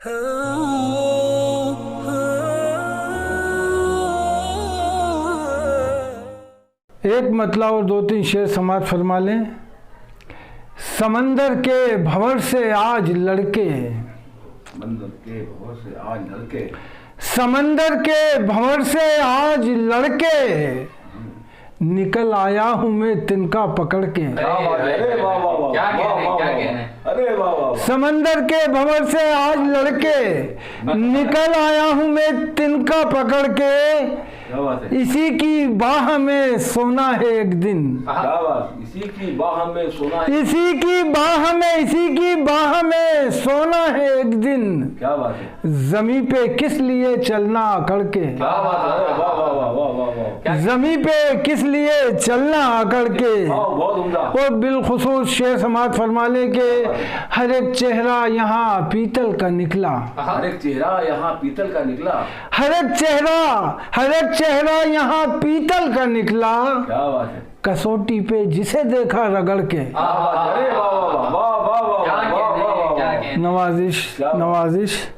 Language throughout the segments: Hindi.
एक मतला और दो तीन शेर समाज फरमा लें। समंदर के भंवर से आज लड़के, समंदर के भंवर से आज लड़के, समंदर के भंवर से आज लड़के, निकल आया हूँ मैं तिनका पकड़ के। अरे वाह वाह वाह, क्या कहने, अरे वाह वाह। समंदर के भंवर से आज लड़के, निकल आया हूँ मैं तिनका पकड़ के, इसी की बाह में सोना है एक दिन। क्या बात, इसी की बाह में सोना है, इसी की बाह में, इसी की बाह में सोना है एक दिन। क्या बात है, जमी पे किस लिए चलना अकड़ के। क्या बात है, वाह वाह वाह वाह वाह वाह। जमी पे किस लिए चलना अकड़ के। बहुत उम्दा। और बिलखुसूस शेर समाज फरमा ले के हर एक चेहरा यहाँ पीतल का निकला, हर एक चेहरा यहाँ पीतल का निकला, हर एक चेहरा यहाँ पीतल का निकला। क्या बात है, कसौटी पे जिसे देखा रगड़ के। अरे वाह वाह वाह वाह वाह वाह। नवाजिश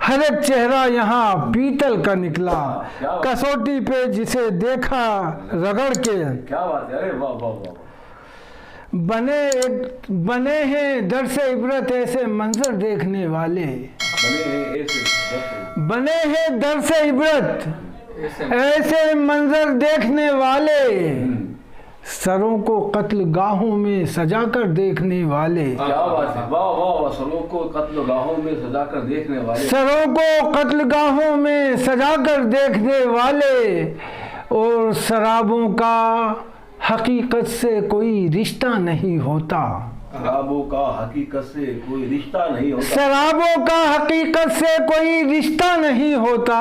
हर एक चेहरा यहाँ पीतल का निकला, कसौटी पे जिसे देखा रगड़ के। क्या बात है, अरे वाह वाह वाह। बने हैं दर से इबरत ऐसे मंजर देखने वाले, बने हैं दर से इबरत ऐसे मंजर देखने वाले, सरों को कत्ल गाहों में सजाकर देखने वाले। क्या बात है, वाह वाह वाह। सरों को कत्ल गाहों में सजाकर देखने वाले, सरों को कत्ल गाहों में सजाकर देखने वाले। और शराबों का हकीकत से कोई रिश्ता नहीं होता, शराबों का हकीकत से कोई रिश्ता नहीं होता, शराबों का हकीकत से कोई रिश्ता नहीं होता।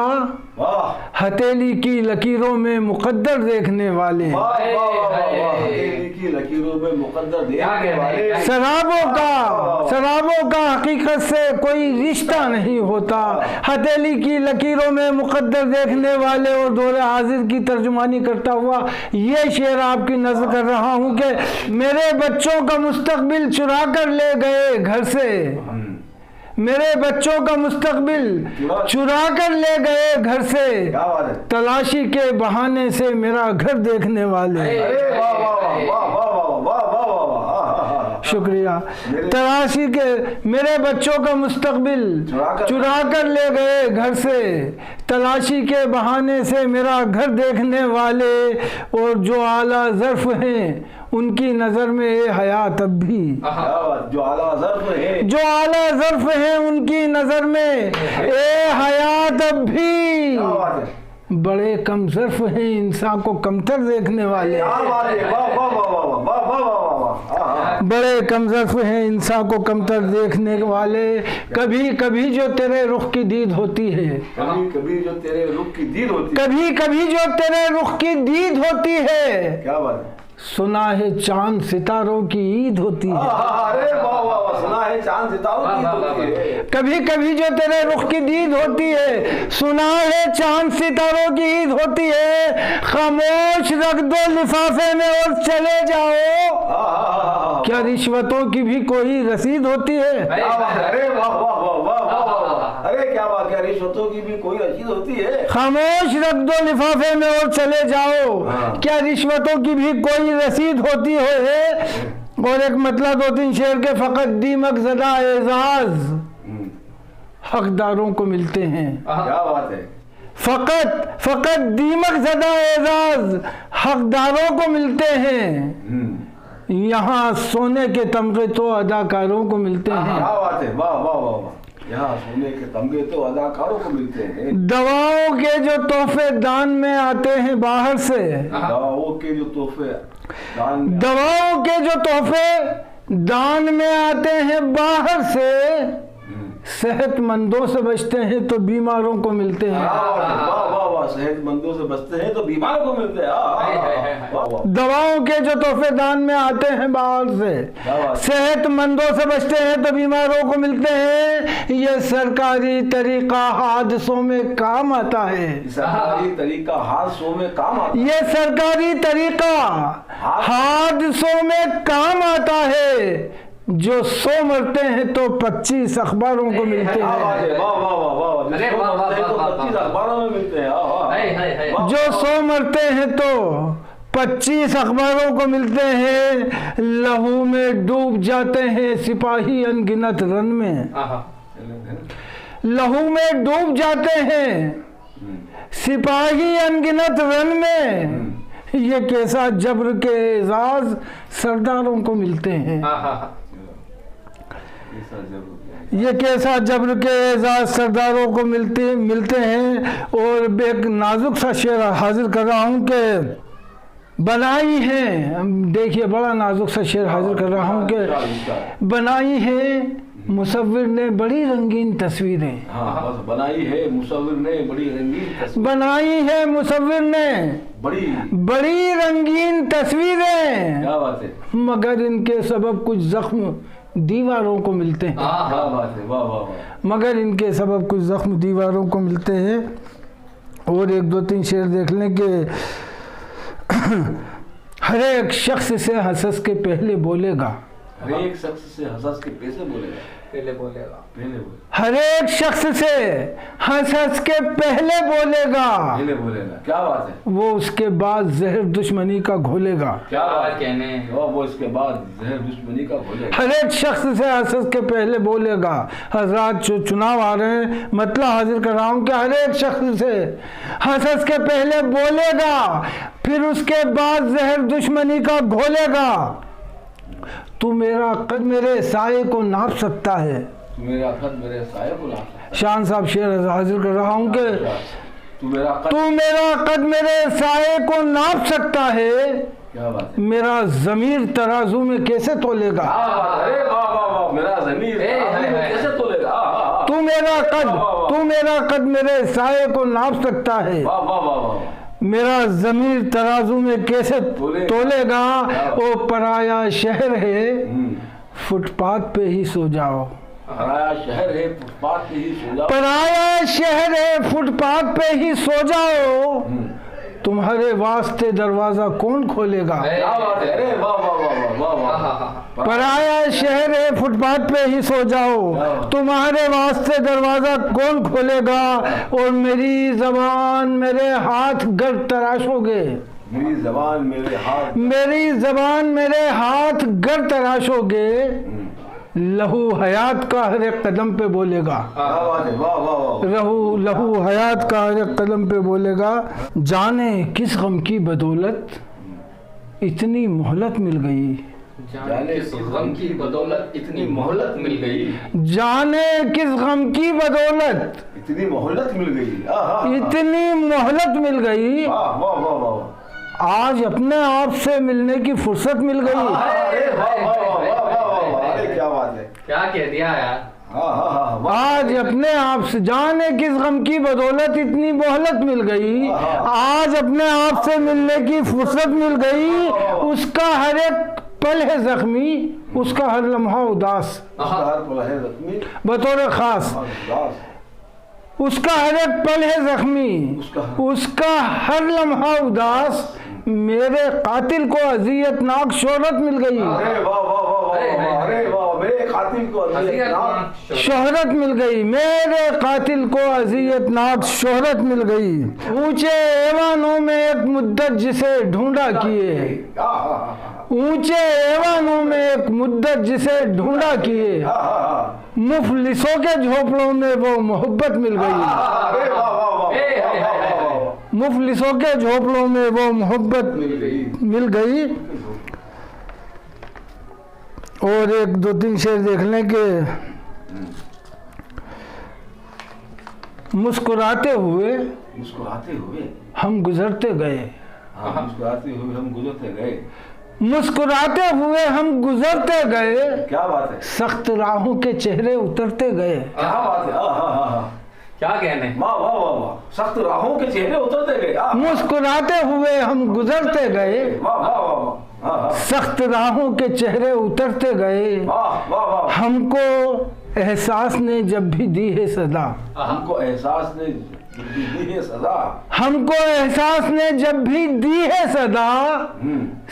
वाह। हथेली की लकीरों में मुकद्दर देखने वाले, वाह वाह वाह। हथेली की लकीरों में मुकद्दर देखने वाले। शराबों का हकीकत से कोई रिश्ता नहीं होता, हथेली की लकीरों में मुकद्दर देखने वाले। और दौरे हाजिर की तर्जुमानी करता हुआ ये शेर आपकी नज़र कर रहा हूँ कि मेरे बच्चों का मुस्तकबिल चुरा कर ले गए घर से, मेरे बच्चों का मुस्तकबिल चुरा कर ले गए घर से, तलाशी के बहाने से मेरा घर देखने वाले। शुक्रिया। तलाशी के मेरे बच्चों का मुस्तकबिल चुरा कर ले गए घर से, तलाशी के बहाने से मेरा घर देखने वाले। और जो आला ज़र्फ़ हैं उनकी नज़र में ये हयात अब भी, जो आला ज़र्फ़ हैं उनकी नज़र में ए हयात अब भी। बड़े कम ज़र्फ़ हैं इंसान को कमतर देखने वाले, बड़े कम ज़र्फ़ हैं इंसान को कमतर देखने वाले। कभी कभी जो तेरे रुख की दीद होती है, कभी कभी जो तेरे रुख की दीद होती है, कभी कभी जो तेरे रुख की दीद होती है। क्या बात है, सुना है चांद सितारों की ईद होती है। अरे वाह वाह, सुना है चांद सितारों की ईद होती है। कभी कभी जो तेरे रुख की दीद होती है, सुना है चांद सितारों की ईद होती है। खामोश रख दो लिफाफे में और चले जाओ, क्या रिश्वतों की भी कोई रसीद होती है। अरे वाह वाह वाह वाह, अरे क्या बात है, रिश्वतों की भी कोई रसीद होती है। खामोश रख दो लिफाफे में और चले जाओ, क्या रिश्वतों की भी कोई रसीद होती है। और एक मतलब दो तीन शेर के फकत दीमक ज़दा एजाज हकदारों को मिलते हैं। क्या बात है, फकत दीमक ज़दा एजाज हकदारों को मिलते हैं। यहाँ सोने के तमगे तो अदाकारों को मिलते हैं। क्या बात है, वाह वाह वाह। यहाँ सोने के तमगे तो अदाकारों को मिलते हैं। दवाओं के जो तोहफे दान में आते हैं बाहर से, दवाओं के जो तोहफे दान में आते हैं बाहर से, सेहतमंदों से बचते हैं तो बीमारों को मिलते हैं। सेहतमंदों से बचते हैं तो बीमारों को मिलते हैं। दवाओं के जो तोहफे दान में आते हैं बाहर से, सेहतमंदों से बचते हैं तो बीमारों को मिलते हैं। ये सरकारी तरीका हादसों में काम आता है, सरकारी तरीका हादसों में काम आता है। ये सरकारी तरीका हादसों में काम आता है। जो 100 मरते हैं तो 25 अखबारों को मिलते क्या बात हैं। है, वाह वाह वाह वाह, अरे जिसको वाह, वाह, मरते हैं तो वाह, 25 वाह। अखबारों में मिलते हैं। वाह, जो 100 मरते हैं तो 25 अखबारों को मिलते हैं। लहू में डूब जाते हैं सिपाही अनगिनत रन में। लहू में डूब जाते हैं सिपाही अनगिनत रन में। ये कैसा जब्र के एजाज सरदारों को मिलते हैं। ये कैसा जब्र के एजाज सरदारों को मिलते हैं। और एक नाजुक सा शेर हाजिर कर रहा हूँ कि बनाई है, देखिए बड़ा नाजुक सा शेर हाजिर कर रहा हूँ कि बनाई है मुसव्विर ने बड़ी रंगीन तस्वीरें। हाँ, बस बनाई है मुसव्विर ने बड़ी रंगीन तस्वीर, बनाई है मुसव्विर ने बड़ी रंगीन तस्वीरें। क्या बात है, मगर इनके सबब कुछ जख्म दीवारों को मिलते हैं। क्या बात है, वाह वाह वाह। मगर इनके सबब कुछ जख्म दीवारों को मिलते हैं। और 1-2-3 शेर देख लें कि हर एक शख्स से हंस के पहले बोलेगा। हर एक शख्स से हंस के पहले बोलेगा। हर एक शख्स से हंस के पहले बोलेगा। क्या बात है, वो उसके बाद जहर दुश्मनी का घोलेगा। क्या बात कहने, वो इसके बाद जहर दुश्मनी का घोलेगा। हर एक शख्स से हंस के पहले बोलेगा। हजरात जो चुनाव आ रहे हैं, मतलब हाजिर कर रहा हूँ कि हर एक शख्स से हंस के पहले बोलेगा, फिर उसके बाद जहर दुश्मनी का घोलेगा। तू मेरा कद मेरे साये को नाप सकता है। मेरा कद मेरे साये को नाप सकता है। शान साहब शेर हाजिर कर रहा हूँ कि तू मेरा कद मेरे साये को नाप सकता है। क्या बात है, मेरा ज़मीर तराजू में कैसे तोलेगा। अरे वाह वाह वाह, मेरा ज़मीर कैसे तोलेगा। तू मेरा कद मेरे साये को नाप सकता है। वाह वाह वाह वाह, मेरा ज़मीर तराजू में कैसे तोलेगा। ओ पराया शहर है फुटपाथ पे ही सो जाओ। पराया शहर है फुटपाथ पे ही सो जाओ। पराया शहर है फुटपाथ पे ही सो जाओ। तुम्हारे वास्ते दरवाजा कौन खोलेगा। क्या बात है, अरे वाह वाह वाह वाह वाह। पराया शहर है फुटपाथ पे ही सो जाओ। तुम्हारे वास्ते दरवाजा कौन खोलेगा। और मेरी जबान मेरे हाथ गर तराशोगे। मेरी जबान मेरे हाथ गर तराशोगे। लहू हयात का हर एक कदम पे बोलेगा। लहू हयात का हर एक कदम पे बोलेगा। जाने किस गम की बदौलत इतनी मोहलत मिल गई। जाने किस गम की बदौलत इतनी मोहलत मिल गई। जाने किस गम की बदौलत इतनी मोहलत मिल गई। इतनी मोहलत मिल गई। वाह वाह वाह वाह, आज अपने आप से मिलने की फुर्सत मिल गई। अरे वाह वाह वाह वाह वाह, अरे क्या बात है, क्या कह दिया यार। आज अपने आप से जाने किस गम की बदौलत इतनी मोहलत मिल गई। आज अपने आप से मिलने की फुर्सत मिल गई। उसका हर एक पल है जख्मी, उसका हर लम्हा उदास। बतौर खास उसका हर एक पल है जख्मी, उसका हर लम्हा उदास। मेरे कातिल को अजियतनाक शोहरत मिल गई। अरे वाह वाह वाह, अरे वाह, मेरे कातिल को अजियतनाक शोहरत मिल गई। मेरे कातिल को अजियतनाक शोहरत मिल गई। ऊंचे ऐवानों में एक मुद्दत जिसे ढूंढा किए। ऊंचे ऐवानों में एक मुद्दत जिसे ढूंढा किए। मुफलिसों के झोपड़ों में वो मोहब्बत मिल गई। मुफलिसों के झोपड़ों में वो मोहब्बत मिल गई। और 1-2-3 शेर देख लें कि मुस्कुराते हुए हम गुजरते गए। मुस्कुराते हुए हम गुजरते गए। मुस्कुराते हुए हम गुजरते गए। क्या बात है, सख्त राहों के चेहरे उतरते गए। क्या बात है, क्या कहने। वाह वाह वाह वाह, सख्त राहों के चेहरे उतरते गए। मुस्कुराते हुए हम गुजरते गए। वाह वाह वाह, सख्त राहों के चेहरे उतरते गए। वाह वाह वाह, हमको एहसास ने जब भी दी है सदा, हमको एहसास ने जब भी दी है सदा, हमको एहसास ने जब भी दी है सदा,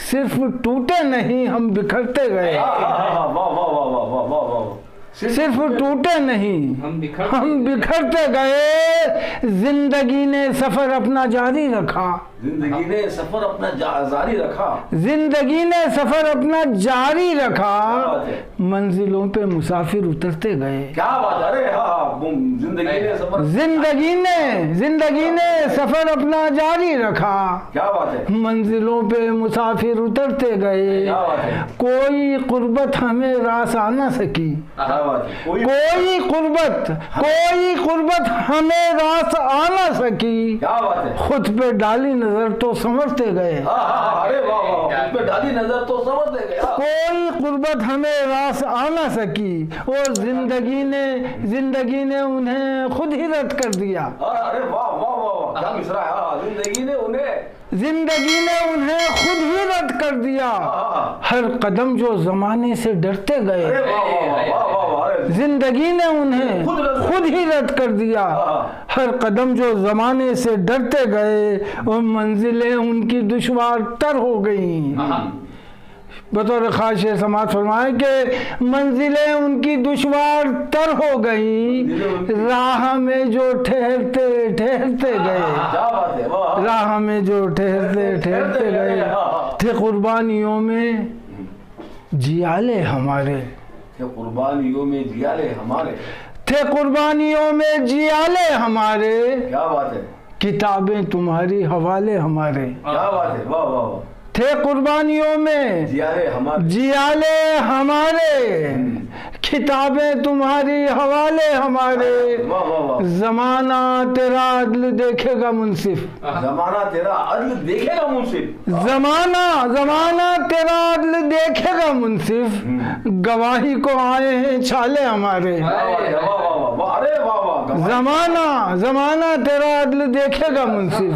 सिर्फ टूटे नहीं हम बिखरते गए। वाह वाह वाह वाह वाह वाह वाह, सिर्फ टूटे नहीं हम बिखरते गए। जिंदगी ने सफर अपना जारी रखा, जिंदगी ने सफर अपना जारी रखा, जिंदगी ने सफर अपना जारी रखा। मंजिलों पे मुसाफिर उतरते गए। क्या बात, अरे हाँ, जिंदगी ने सफर, जिंदगी ने सफर अपना जारी रखा। क्या बात है, मंजिलों पे मुसाफिर उतरते गए। क्या बात है, कोई कुर्बत हमें रास आ न सकी, क्या बात है, कोई कुर्बत हमें रास आ न सकी। क्या बात है, खुद पे डाली नजर तो समझते गए। अरे वाह वाह, उस पे डाली नजर तो समझते गए। कोई कुर्बत हमें रास आ न सकी और जिंदगी ने उन्हें खुद ही रद्द कर दिया। अरे वाह वाह वाह, क्या मिसरा है, जिंदगी ने उन्हें खुद ही रद्द कर दिया। हर कदम जो जमाने से डरते गए, जिंदगी ने उन्हें खुद ही रद्द कर दिया। हर कदम जो जमाने से डरते गए और मंजिलें उनकी दुश्वार तर हो गई। बतौर खास समाज फरमाए कि मंजिलें उनकी दुश्वार तर हो गई। राह में जो ठहरते गए, राह में जो ठहरते गए, थे कुर्बानियों में जियाले हमारे, थे कुर्बानियों में जियाले हमारे, थे कुर्बानियों में जियाले हमारे। क्या बात है, किताबें तुम्हारी हवाले हमारे। क्या बात है, वाह वाह वाह, थे कुर्बानियों में जियाले हमारे, किताबें तुम्हारी हवाले हमारे। वाह वाह वाह, जमाना तेरा अदल देखेगा मुंसिफ, जमाना तेरा अदल देखेगा मुंसिफ, जमाना तेरा अदल देखेगा मुंसिफ। गवाही को आए हैं छाले हमारे। अरे वाह वाह, जमाना तेरा अदल देखेगा मुंसिफ।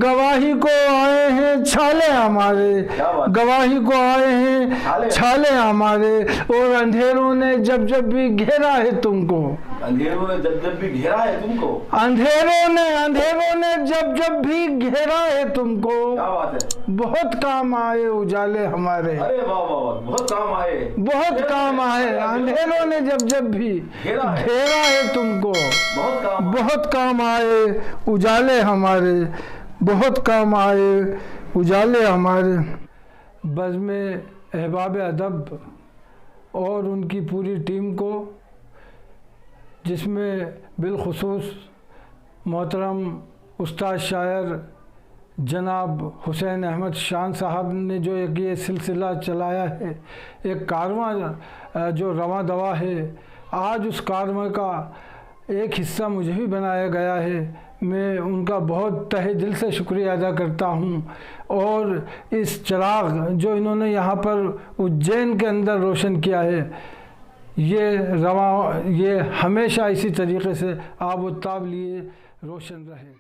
गवाही को आए हैं छाले हमारे, गवाही को आए हैं छाले हमारे। और अंधेरों ने जब भी घेरा है तुमको, अंधेरों ने जब भी घेरा है तुमको, अंधेरों ने जब भी घेरा है तुमको। क्या बात है, बहुत काम आए उजाले हमारे। अरे वाह वाह वाह, बहुत काम आए, अंधेरों ने जब भी घेरा है तुमको। बहुत काम आए उजाले हमारे, बहुत काम आए उजाले हमारे। बज़्म अहबाब अदब और उनकी पूरी टीम को, जिसमें बिलखुसूस मोहतरम उस्ताद शायर जनाब हुसैन अहमद शान साहब ने जो एक ये सिलसिला चलाया है, एक कारवां जो रवां दवा है, आज उस कारवां का एक हिस्सा मुझे भी बनाया गया है। मैं उनका बहुत तहे दिल से शुक्रिया अदा करता हूँ। और इस चिराग जो इन्होंने यहाँ पर उज्जैन के अंदर रोशन किया है, ये हमेशा इसी तरीके से आब व ताब लिए रोशन रहे।